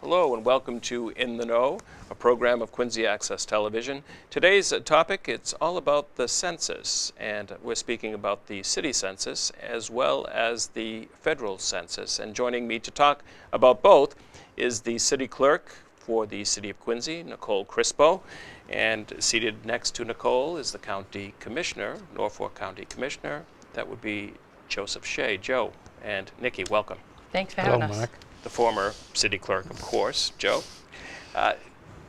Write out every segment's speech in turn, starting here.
Hello and welcome to In the Know, a program of Quincy Access Television. Today's topic, it's all about the census, and we're speaking about the city census as well as the federal census. And joining me to talk about both is the city clerk for the city of Quincy, Nicole Crispo, and seated next to Nicole is the county commissioner, Norfolk County Commissioner. That would be Joseph Shea. Joe and Nikki, welcome. Thanks for having us. Mark. The former city clerk, of course, Joe.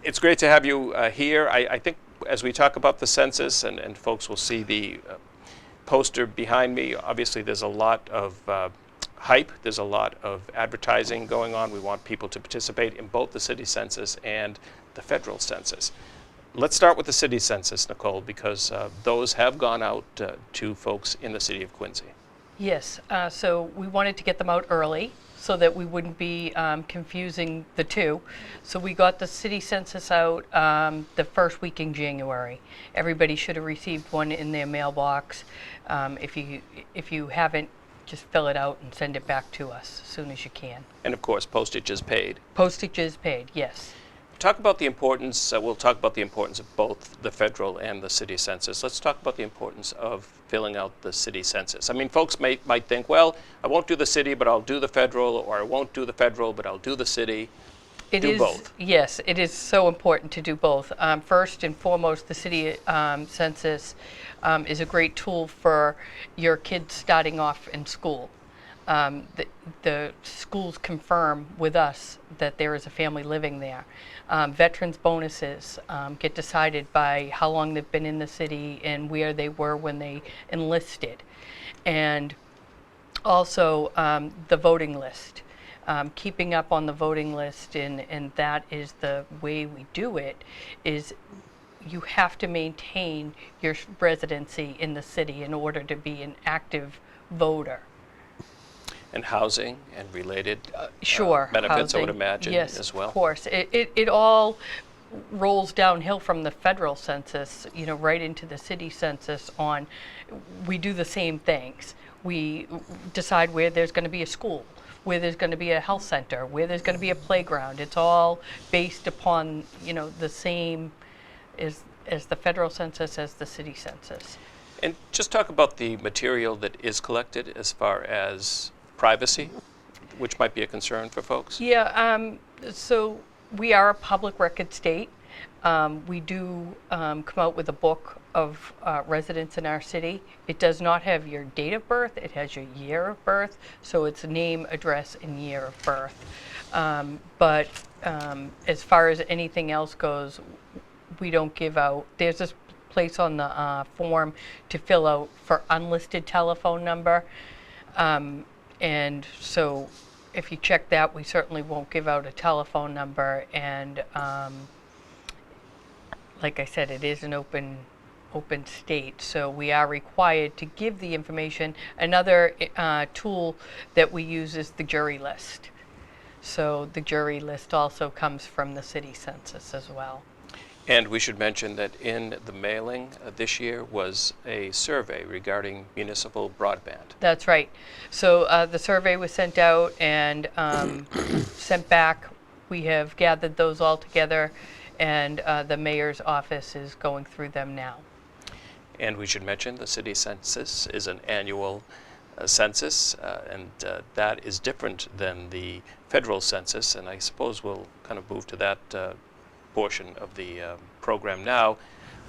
It's great to have you here. I think as we talk about the census, and folks will see the poster behind me, obviously there's a lot of hype, there's a lot of advertising going on. We want people to participate in both the city census and the federal census. Let's start with the city census, Nicole, because those have gone out to folks in the city of Quincy. Yes, so we wanted to get them out early so that we wouldn't be confusing the two. So we got the city census out the first week in January. Everybody should have received one in their mailbox. If you haven't, just fill it out and send it back to us as soon as you can. And of course, postage is paid. Postage is paid, yes. Talk about the importance, we'll talk about the importance of both the federal and the city census. Let's talk about the importance of filling out the city census. I mean, folks might think, well, I won't do the city, but I'll do the federal, or I won't do the federal, but I'll do the city. Do both. Yes, it is so important to do both. First and foremost, the city census is a great tool for your kids starting off in school. The schools confirm with us that there is a family living there. Veterans bonuses get decided by how long they've been in the city and where they were when they enlisted. And also the voting list. Keeping up on the voting list, and that is the way we do it, is you have to maintain your residency in the city in order to be an active voter. And housing and related Sure, benefits, housing, I would imagine, yes, as well. Of course. It all rolls downhill from the federal census, right into the city census. We do the same things. We decide where there's going to be a school, where there's going to be a health center, where there's going to be a playground. It's all based upon, the same as the federal census, as the city census. And just talk about the material that is collected as far as privacy, which might be a concern for folks. Yeah, so we are a public record state. We do come out with a book of residents in our city. It does not have your date of birth, it has your year of birth, so it's name, address, and year of birth. But as far as anything else goes, we don't give out. There's this place on the form to fill out for unlisted telephone number. And so if you check that, we certainly won't give out a telephone number. And like I said, it is an open state, so we are required to give the information. Another tool that we use is the jury list. So the jury list also comes from the city census as well. And we should mention that in the mailing this year was a survey regarding municipal broadband. That's right. So the survey was sent out and sent back. We have gathered those all together, and the mayor's office is going through them now. And we should mention the city census is an annual census, and that is different than the federal census, and I suppose we'll kind of move to that portion of the program now,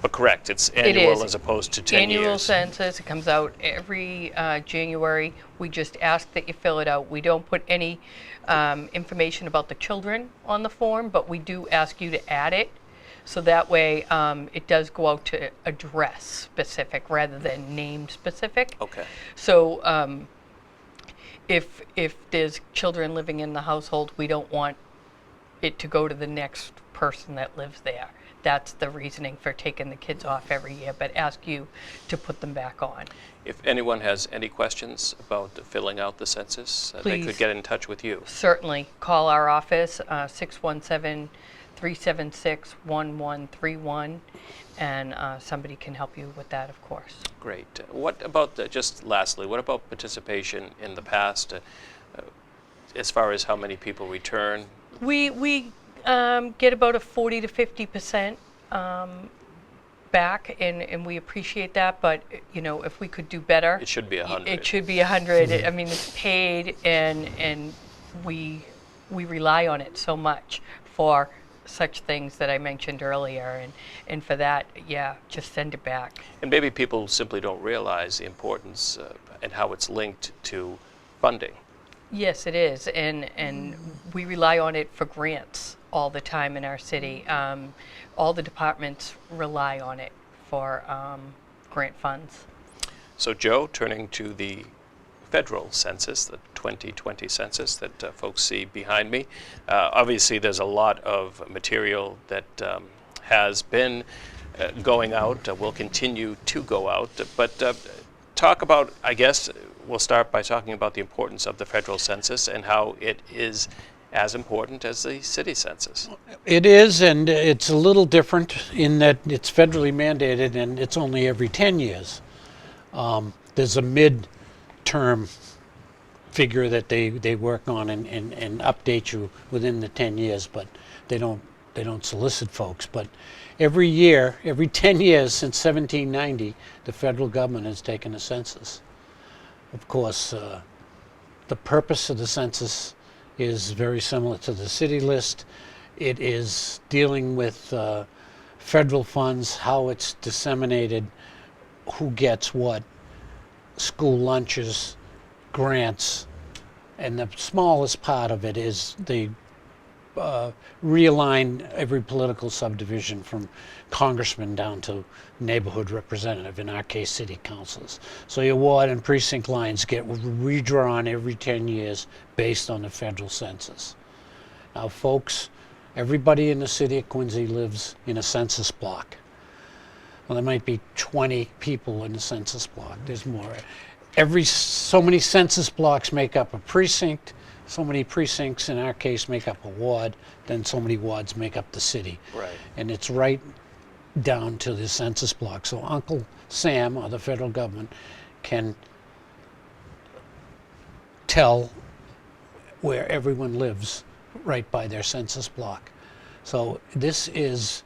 but correct, it's annual as opposed to 10 years. Annual census, it comes out every January. We just ask that you fill it out. We don't put any information about the children on the form, but we do ask you to add it, so that way it does go out to address specific rather than name specific. Okay. So if there's children living in the household, we don't want it to go to the next person that lives there. That's the reasoning for taking the kids off every year, but ask you to put them back on. If anyone has any questions about filling out the census, they could get in touch with you. Certainly. Call our office, 617-376-1131, and somebody can help you with that, of course. Great. What about, just lastly, what about participation in the past? As far as how many people return, We get about a 40 to 50% back, and we appreciate that. But if we could do better, It should be 100. it should be 100. I mean, it's paid, and we rely on it so much for such things that I mentioned earlier, and for that, yeah, just send it back. And maybe people simply don't realize the importance and how it's linked to funding. Yes, it is, and we rely on it for grants all the time in our city. All the departments rely on it for grant funds. So Joe, turning to the federal census, the 2020 census that folks see behind me, obviously there's a lot of material that has been going out, will continue to go out, but talk about, I guess, we'll start by talking about the importance of the federal census and how it is as important as the city census. It is, and it's a little different in that it's federally mandated and it's only every 10 years. There's a mid-term figure that they work on and update you within the 10 years, but they don't solicit folks. But every year, every 10 years since 1790, the federal government has taken a census. Of course, the purpose of the census is very similar to the city list. It is dealing with federal funds, how it's disseminated, who gets what, school lunches, grants, and the smallest part of it is they realign every political subdivision from congressman down to neighborhood representative, in our case city councils. So your ward and precinct lines get redrawn every 10 years based on the federal census. Now folks, everybody in the city of Quincy lives in a census block. Well, there might be 20 people in the census block. There's more. So many census blocks make up a precinct, so many precincts in our case make up a ward, then so many wards make up the city. Right. And it's right down to the census block. So Uncle Sam or the federal government can tell where everyone lives right by their census block. So this is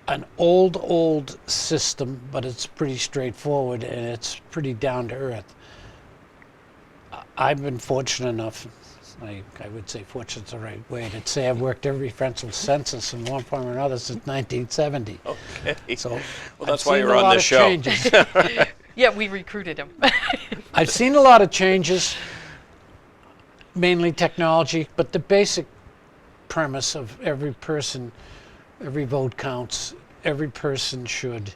an old system, but it's pretty straightforward and it's pretty down to earth. I've been fortunate enough, I would say fortunate's the right way, to say I've worked every federal census in one form or another since 1970. Okay. So well, that's I've why seen you're a on lot this of show. changes. Yeah, we recruited him. I've seen a lot of changes, mainly technology, but the basic premise of every person, every vote counts, every person should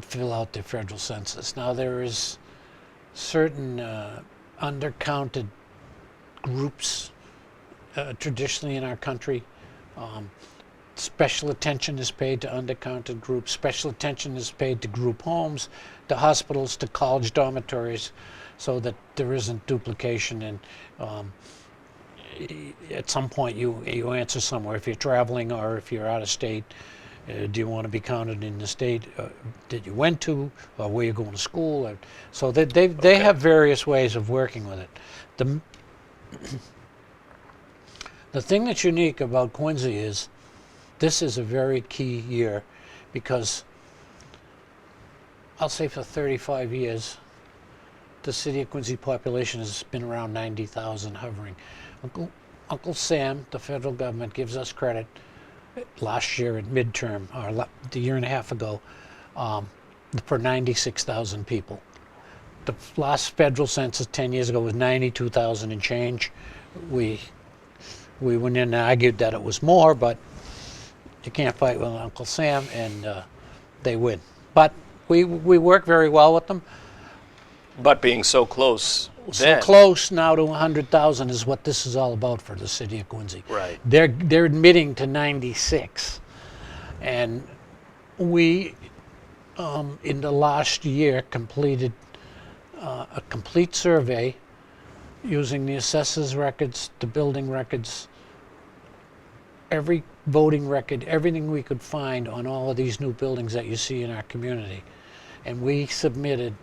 fill out their federal census. Now there is certain undercounted groups traditionally in our country. Special attention is paid to undercounted groups. Special attention is paid to group homes, to hospitals, to college dormitories, so that there isn't duplication. And at some point you answer somewhere. If you're traveling or if you're out of state, do you want to be counted in the state that you went to, or where you're going to school? So they have various ways of working with it. The thing that's unique about Quincy is this is a very key year, because I'll say for 35 years the city of Quincy population has been around 90,000, hovering. Uncle Sam, the federal government, gives us credit last year at midterm, or a year and a half ago, for 96,000 people. The last federal census 10 years ago was 92,000 and change. We went in and argued that it was more, but you can't fight with Uncle Sam, and they win. But we work very well with them. But being so close So then. close now to 100,000 is what this is all about for the city of Quincy. Right. They're admitting to 96, and we in the last year completed a complete survey using the assessors records, the building records, every voting record, everything we could find on all of these new buildings that you see in our community, and we submitted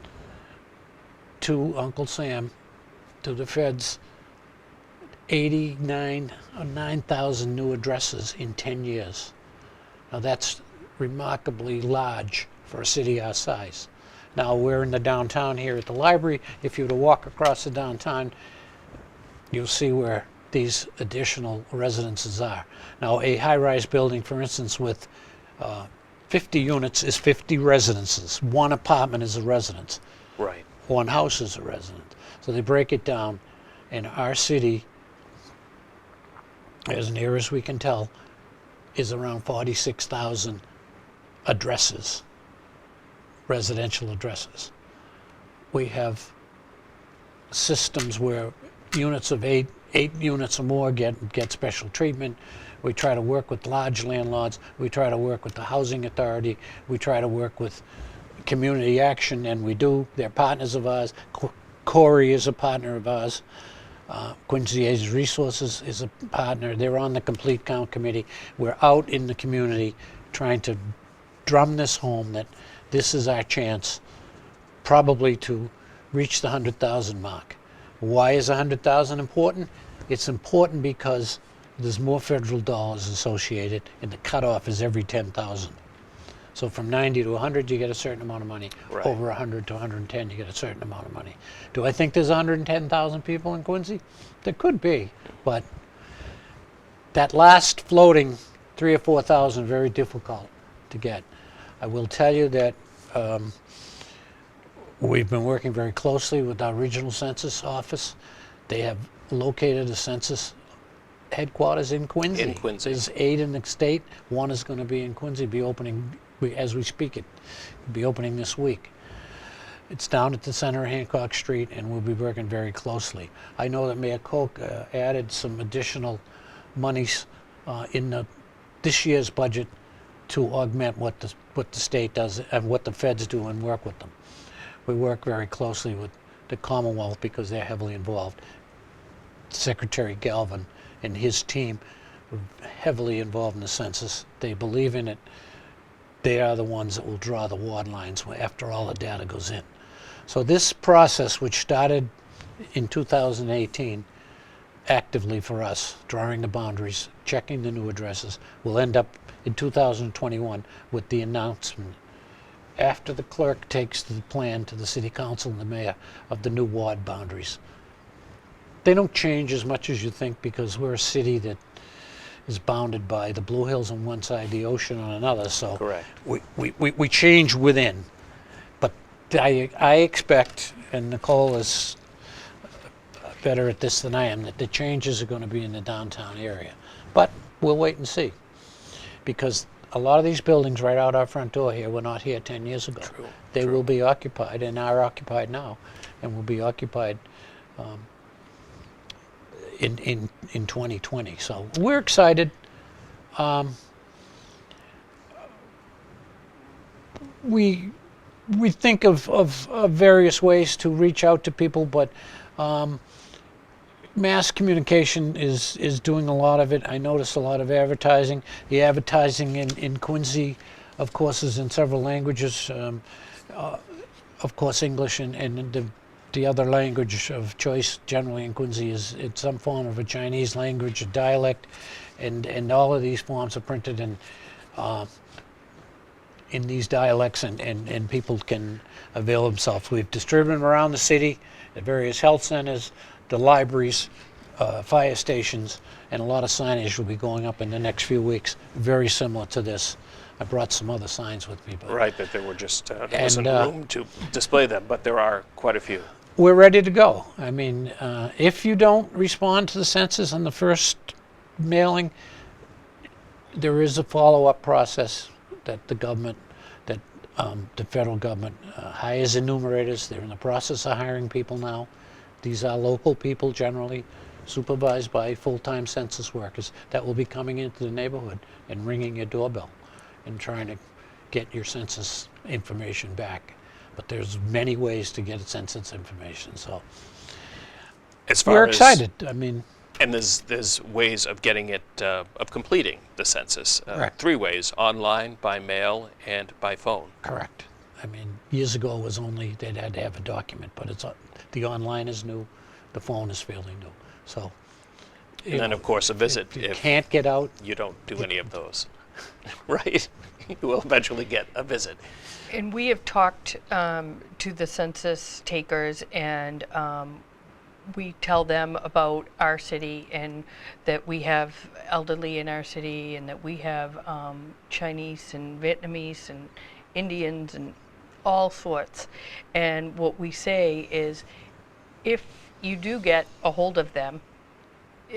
to Uncle Sam, to the feds, 89 or 9,000 new addresses in 10 years. Now that's remarkably large for a city our size. Now we're in the downtown here at the library. If you were to walk across the downtown, you'll see where these additional residences are. Now a high-rise building, for instance, with 50 units is 50 residences. One apartment is a residence. Right. One house is a residence. So they break it down, and our city, as near as we can tell, is around 46,000 addresses, residential addresses. We have systems where units of eight units or more get special treatment. We try to work with large landlords. We try to work with the housing authority. We try to work with community action, and we do. They're partners of ours. Corey is a partner of ours. Quincy Age Resources is a partner. They're on the Complete Count Committee. We're out in the community trying to drum this home that this is our chance probably to reach the 100,000 mark. Why is 100,000 important? It's important because there's more federal dollars associated, and the cutoff is every 10,000. So from 90 to 100, you get a certain amount of money. Right. Over 100 to 110, you get a certain amount of money. Do I think there's 110,000 people in Quincy? There could be, but that last floating 3,000 or 4,000 very difficult to get. I will tell you that we've been working very closely with our regional census office. They have located a census headquarters in Quincy. In Quincy. There's 8 in the state. One is going to be in Quincy, be opening as we speak. It will be opening this week. It's down at the center of Hancock Street, and we'll be working very closely. I know that Mayor Koch added some additional monies in this year's budget to augment what the state does and what the feds do and work with them. We work very closely with the Commonwealth because they're heavily involved. Secretary Galvin and his team are heavily involved in the census. They believe in it. They are the ones that will draw the ward lines after all the data goes in. So this process, which started in 2018, actively for us, drawing the boundaries, checking the new addresses, will end up in 2021 with the announcement after the clerk takes the plan to the city council and the mayor of the new ward boundaries. They don't change as much as you think because we're a city that is bounded by the Blue Hills on one side, the ocean on another. So Correct. we change within. But I expect, and Nicole is better at this than I am, that the changes are going to be in the downtown area. But we'll wait and see. Because a lot of these buildings right out our front door here were not here 10 years ago. True. They will be occupied and are occupied now and will be occupied in 2020. So we're excited. We think of various ways to reach out to people, but mass communication is doing a lot of it. I noticed a lot of advertising. The advertising in Quincy, of course, is in several languages. Of course, English and the other language of choice generally in Quincy is it's some form of a Chinese language, a dialect, and all of these forms are printed in these dialects, and people can avail themselves. We've distributed them around the city at various health centers, the libraries, fire stations, and a lot of signage will be going up in the next few weeks, very similar to this. I brought some other signs with me. But Right, that there were just there wasn't room to display them, but there are quite a few. we're ready to go. I mean, if you don't respond to the census on the first mailing, there is a follow-up process that the government, that the federal government hires enumerators. They're in the process of hiring people now. These are local people generally, supervised by full-time census workers that will be coming into the neighborhood and ringing your doorbell and trying to get your census information back. But there's many ways to get census information, so As far we're as, excited. I mean, And there's ways of getting it, of completing the census. Correct. 3 ways: online, by mail, and by phone. correct. I mean, years ago it was only they'd had to have a document, but it's the online is new, the phone is fairly new. So And then, of course, a visit If you if can't get out, you don't do any of those. Right? You will eventually get a visit. And we have talked to the census takers, and we tell them about our city and that we have elderly in our city and that we have Chinese and Vietnamese and Indians and all sorts. And what we say is, if you do get a hold of them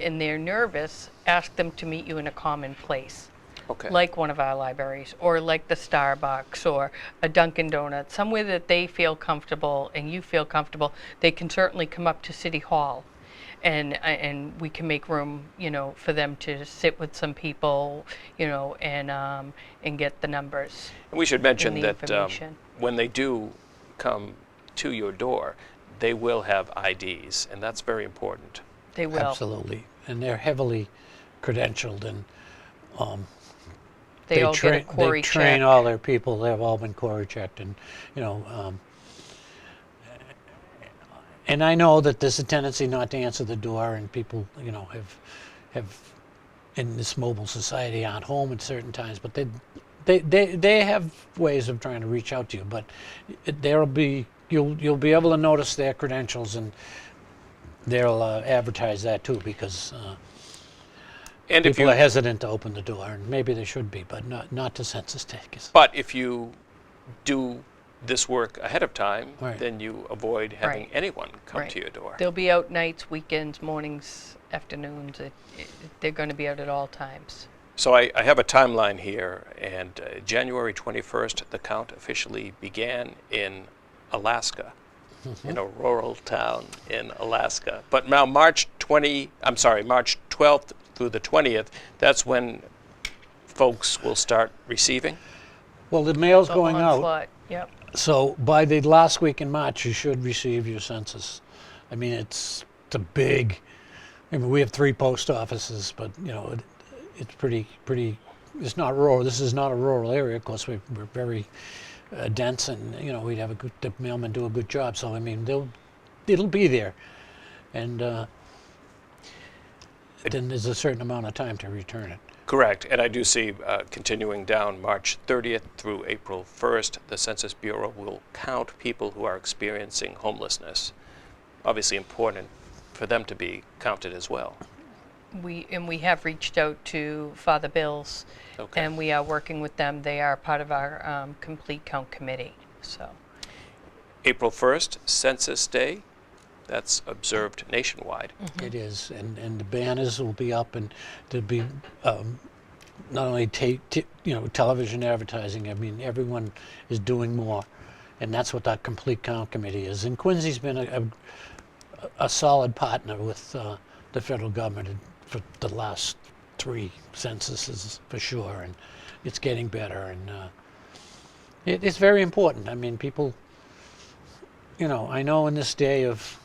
and they're nervous, ask them to meet you in a common place. Okay. Like one of our libraries, or like the Starbucks, or a Dunkin' Donuts, somewhere that they feel comfortable and you feel comfortable. They can certainly come up to City Hall, and we can make room, for them to sit with some people, and get the numbers. And we should mention the that information. when they do come to your door, they will have IDs, and that's very important. They will. absolutely. And they're heavily credentialed, and They all get a query they train check. all their people. They've all been query checked, and and I know that there's a tendency not to answer the door, and people, have in this mobile society aren't home at certain times, but they have ways of trying to reach out to you. But you'll be able to notice their credentials, and they'll advertise that too, because And if people you, are hesitant to open the door, and maybe they should be, but not to census takers. but if you do this work ahead of time, Right. then you avoid having Right. anyone come Right. to your door. They'll be out nights, weekends, mornings, afternoons. They're going to be out at all times. So I have a timeline here, and January 21st, the count officially began in Alaska, in a rural town in Alaska. But now March 12th through the 20th, that's when folks will start receiving. Well, the mail's The going out, onslaught, Yep. so by the last week in March, you should receive your census. I mean, it's a big. I mean, we have 3 post offices, but it's pretty. It's not rural. This is not a rural area. Of course, we're very dense, and we'd have the mailmen do a good job. So I mean, it'll be there, and then there's a certain amount of time to return it. Correct, and I do see continuing down March 30th through April 1st, the Census Bureau will count people who are experiencing homelessness. Obviously important for them to be counted as well. We have reached out to Father Bills, Okay. and we are working with them. They are part of our complete count committee. So April 1st, Census Day, that's observed nationwide. It is, and the banners will be up, and there'll be not only television advertising. I mean, everyone is doing more, and that's what that complete count committee is. And Quincy's been a solid partner with the federal government for the last 3 censuses for sure, and it's getting better, and it's very important. I mean, people, I know in this day of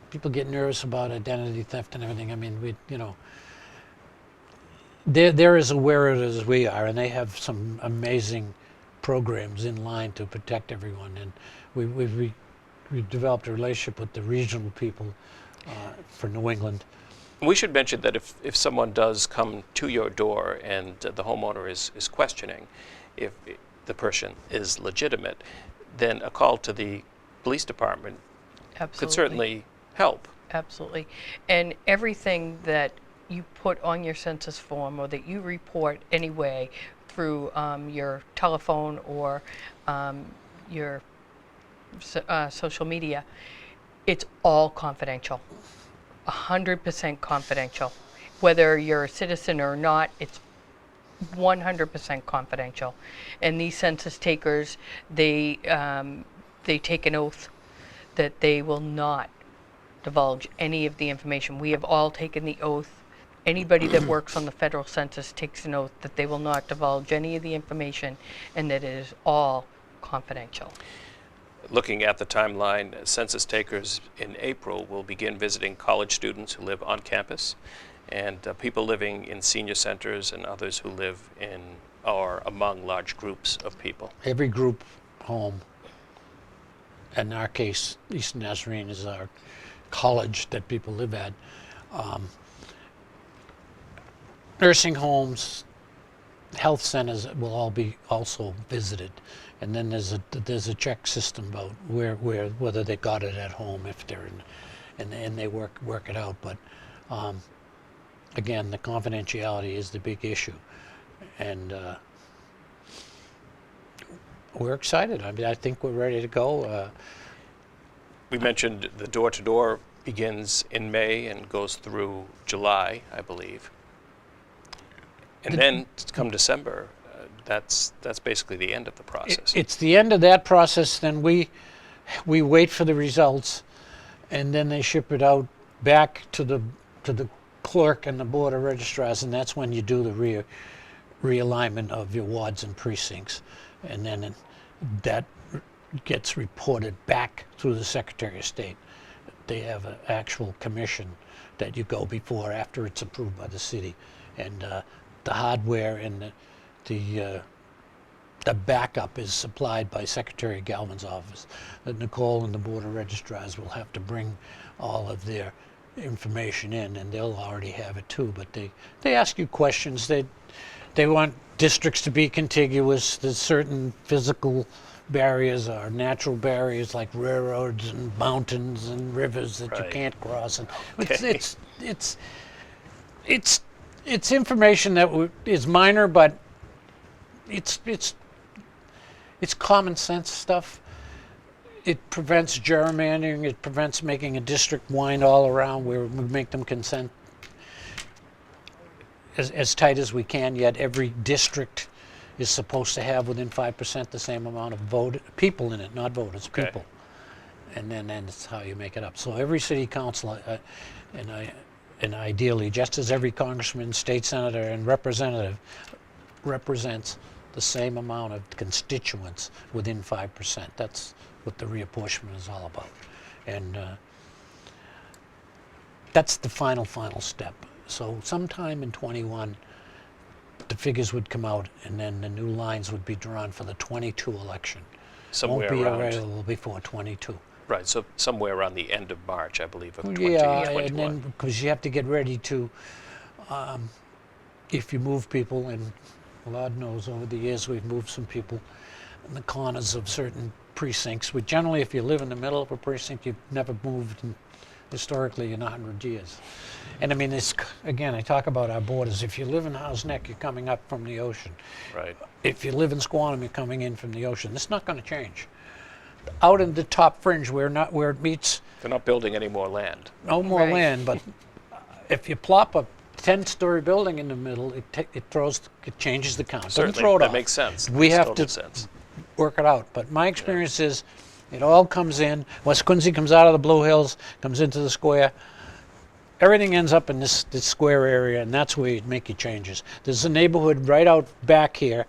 people get nervous about identity theft and everything. I mean, they're as aware of it as we are, and they have some amazing programs in line to protect everyone. And we've developed a relationship with the regional people for New England. We should mention that if someone does come to your door and the homeowner is questioning if the person is legitimate, then a call to the police department absolutely. could certainly help. Absolutely. And everything that you put on your census form or that you report anyway through your telephone or your social media, it's all confidential. 100% confidential. Whether you're a citizen or not, it's 100% confidential. And these census takers, they take an oath that they will not divulge any of the information. We have all taken the oath. Anybody that works on the federal census takes an oath that they will not divulge any of the information and that it is all confidential. Looking at the timeline, census takers in April will begin visiting college students who live on campus and people living in senior centers and others who live in or among large groups of people. Every group home, in our case, East Nazarene is our college that people live at, Nursing homes, health centers will all be also visited, and then there's a check system about whether they got it at home if they're in, and they work it out. But again, the confidentiality is the big issue, and we're excited. I mean, I think we're ready to go. We mentioned the door-to-door begins in May and goes through July, I believe. And then come December, that's basically the end of the process. It's the end of that process. Then we wait for the results, and then they ship it out back to the clerk and the board of registrars, and that's when you do the realignment of your wards and precincts, and then that gets reported back through the Secretary of State. They have an actual commission that you go before after it's approved by the city, and the hardware and the backup is supplied by Secretary Galvin's office. Nicole and the Board of Registrars will have to bring all of their information in, and they'll already have it too, but they ask you questions. They want districts to be contiguous. There's certain physical barriers or natural barriers like railroads and mountains and rivers that you can't cross. And it's information that is minor, but it's common sense stuff. It prevents gerrymandering. It prevents making a district wind all around, where we make them consent as tight as we can. Yet every district is supposed to have within 5% the same amount of people in it, not voters, people. And then that's how you make it up. So every city council, and ideally, just as every congressman, state senator, and representative represents the same amount of constituents within 5%. That's what the reapportionment is all about. And that's the final step. So sometime in 21, the figures would come out, and then the new lines would be drawn for the 22 election. Somewhere Won't be around. available before 22. Right, so somewhere around the end of March, I believe, of 2021. Yeah, and then because you have to get ready to, if you move people, and Lord knows over the years we've moved some people in the corners of certain precincts. But generally, if you live in the middle of a precinct, you've never moved historically in 100 years. And I mean, again, I talk about our borders. If you live in Howes Neck, you're coming up from the ocean. Right. If you live in Squantum, you're coming in from the ocean. It's not going to change. Out in the top fringe, where it meets. They're not building any more land. No more land, but if you plop a 10-story building in the middle, it changes the count. Doesn't Certainly, throw it that off. makes sense. We Makes have total to sense. work it out. But my experience is, it all comes in. West Quincy comes out of the Blue Hills, comes into the square. Everything ends up in this square area, and that's where you make your changes. There's a neighborhood right out back here,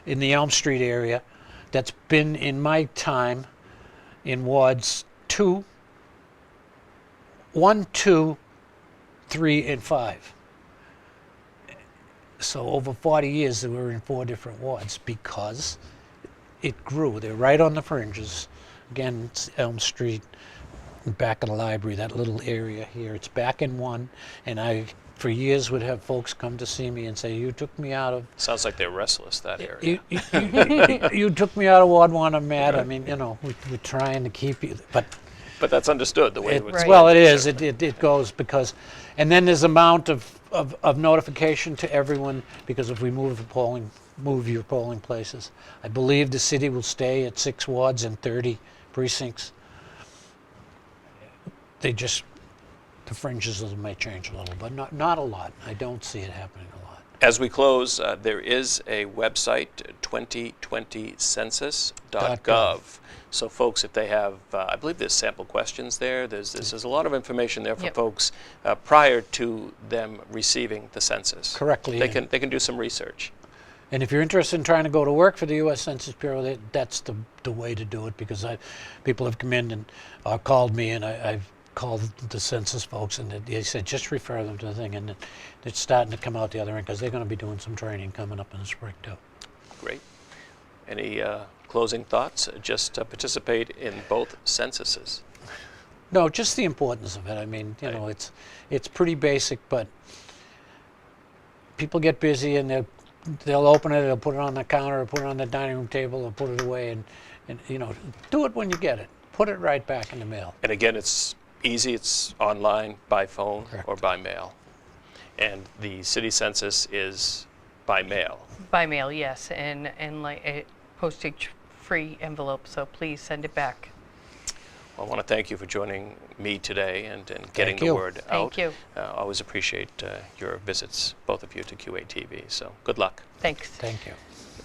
in the Elm Street area, that's been in my time in wards 1, 2, 3, and 5. So over 40 years, they were in 4 different wards because it grew. They're right on the fringes. Again, it's Elm Street, back of the library, that little area here. It's back in 1, and I, for years, would have folks come to see me and say, "You took me out of." Sounds like they're restless, that area. You took me out of Ward 1. I'm mad. I mean, we're trying to keep you, but. But that's understood, the way it was. Right. Well, it is. It goes because, and then there's amount of notification to everyone, because if we move your polling places, I believe the city will stay at 6 wards and 30 precincts. The fringes of them may change a little, but not a lot. I don't see it happening a lot. As we close, there is a website, 2020census.gov. So folks, if they have, I believe there's sample questions there. There's a lot of information there for Yep. folks prior to them receiving the census. Correctly. They can do some research. And if you're interested in trying to go to work for the U.S. Census Bureau, that's the way to do it, because people have come in and called me, and I've called the census folks, and they said just refer them to the thing, and it's starting to come out the other end, because they're going to be doing some training coming up in the spring too. Great. Any closing thoughts? Just participate in both censuses. No, just the importance of it. I mean, you know, it's pretty basic, but people get busy and they'll open it, they'll put it on the counter, or put it on the dining room table, or put it away, and you know, do it when you get it. Put it right back in the mail. And again, it's easy. It's online, by phone, Correct. or by mail. And the city census is by mail. By mail, yes, and like a postage-free envelope, so please send it back. Well, I want to thank you for joining me today and getting Thank the you. word out. Thank you. Always appreciate your visits, both of you, to QATV. So good luck. Thanks. Thank you.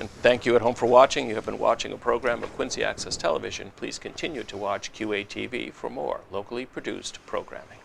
And thank you at home for watching. You have been watching a program of Quincy Access Television. Please continue to watch QATV for more locally produced programming.